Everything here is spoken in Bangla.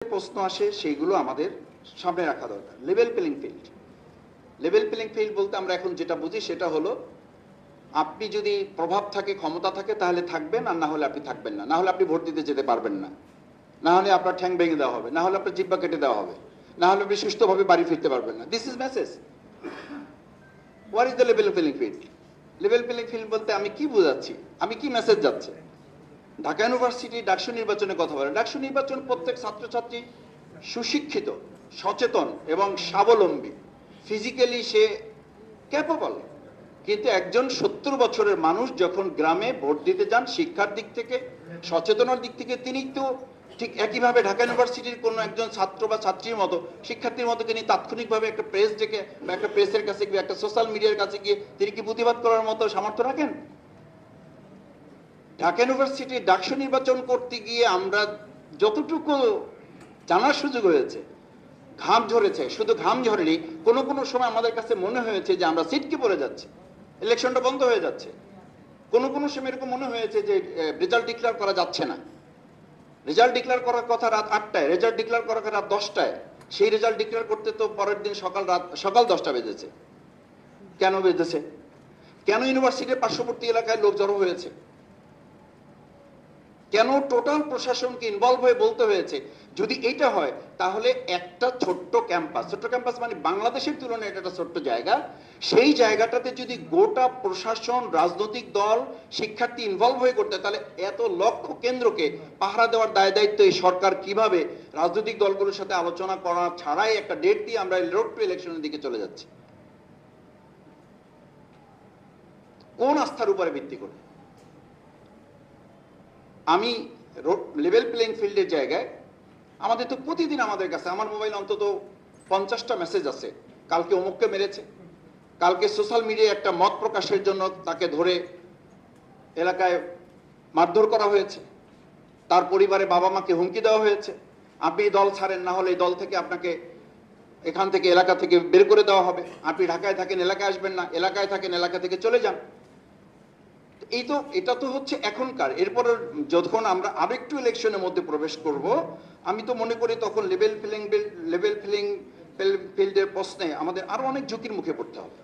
প্রশ্ন আসে সেইগুলো আমাদের সামনে রাখা দরকার। Level playing field, level playing field বলতে আমরা এখন যেটা বুঝি সেটা হলো আপনি যদি প্রভাব থাকে, ক্ষমতা থাকে তাহলে থাকবেন, আর না হলে আপনি থাকবেন না। না হলে আপনি ভোট দিতে যেতে পারবেন না, না হলে আপনার ঠ্যাং ভেঙে দেওয়া হবে, না হলে আপনার জিব্বা কেটে দেওয়া হবে, না হলে আপনি সুস্থভাবে বাড়ি ফিরতে পারবেন না। This is message. What is the level playing field? Level playing field বলতে আমি কি বোঝাচ্ছি, আমি কি মেসেজ যাচ্ছে? ঢাকা ইউনিভার্সিটি ডাকসু নির্বাচনের কথা বলে। ডাকসু নির্বাচন প্রত্যেক ছাত্রছাত্রী সুশিক্ষিত, সচেতন এবং স্বাবলম্বী, ফিজিক্যালি সে ক্যাপেবল। কিন্তু একজন 70 বছরের মানুষ যখন গ্রামে ভোট দিতে যান, শিক্ষার দিক থেকে, সচেতনার দিক থেকে তিনি তো ঠিক একইভাবে ঢাকা ইউনিভার্সিটির কোনো একজন ছাত্র বা ছাত্রীর মতো, শিক্ষার্থীর মতো তিনি তাৎক্ষণিকভাবে একটা প্রেস ডেকে বা একটা প্রেসের কাছে গিয়ে, একটা সোশ্যাল মিডিয়ার কাছে গিয়ে তিনি কি প্রতিবাদ করার মতো সামর্থ্য রাখেন? ঢাকা ইউনিভার্সিটি ডাকসু নির্বাচন করতে গিয়ে আমরা যতটুকু জানার সুযোগ হয়েছে, ঘাম ঝরেছে, শুধু ঘাম ঝরেনি, কোনো কোনো সময় আমাদের কাছে মনে হয়েছে যে আমরা সিটকে পড়ে যাচ্ছে, ইলেকশনটা বন্ধ হয়ে যাচ্ছে। কোনো কোনো সময় এরকম মনে হয়েছে যে রেজাল্ট ডিক্লেয়ার করা যাচ্ছে না। রেজাল্ট ডিক্লেয়ার করার কথা রাত 8টায়, রেজাল্ট ডিক্লেয়ার করার কথা রাত 10টায়। সেই রেজাল্ট ডিক্লেয়ার করতে তো পরের দিন সকাল 10টা বেজেছে। কেন বেজেছে? কেন ইউনিভার্সিটির পার্শ্ববর্তী এলাকায় লোক জড়ো হয়েছে? কেন টোটাল প্রশাসনকে ইনভলভ হয়ে বলতে হয়েছে? যদি এটা হয় তাহলে একটা ছোট্ট ক্যাম্পাস মানে বাংলাদেশের তুলনায় এটা একটা ছোট্ট জায়গা, সেই জায়গাটাতে যদি গোটা প্রশাসন, রাজনৈতিক দল, শিক্ষার্থী ইনভলভ হয়ে করতে, তাহলে এত লক্ষ কেন্দ্রকে পাহারা দেওয়ার দায় দায়িত্ব এই সরকার কিভাবে রাজনৈতিক দলগুলোর সাথে আলোচনা করা ছাড়াই একটা ডেট দিয়ে আমরা রোড টু ইলেকশনের দিকে চলে যাচ্ছি? কোন আস্থার উপরে ভিত্তি করে? আমি লেভেল প্লেইং ফিল্ডের জায়গায় আমাদের তো প্রতিদিন আমাদের কাছে, আমার মোবাইল অন্তত 50টা মেসেজ আছে, কালকে অমুককে মেরেছে, কালকে সোশ্যাল মিডিয়ায় একটা মত প্রকাশের জন্য তাকে ধরে এলাকায় মারধর করা হয়েছে, তার পরিবারে বাবা মাকে হুমকি দেওয়া হয়েছে, আপনি দল ছাড়েন, না হলে এই দল থেকে আপনাকে এখান থেকে এলাকা থেকে বের করে দেওয়া হবে, আপনি ঢাকায় থাকেন এলাকায় আসবেন না, এলাকায় থাকেন এলাকা থেকে চলে যান। এটা তো হচ্ছে এখনকার। এরপর যখন আমরা আরেকটু ইলেকশনের মধ্যে প্রবেশ করব, আমি তো মনে করি তখন লেভেল প্লেইং ফিল্ডের প্রশ্নে আমাদের আরো অনেক ঝুঁকির মুখে পড়তে হবে।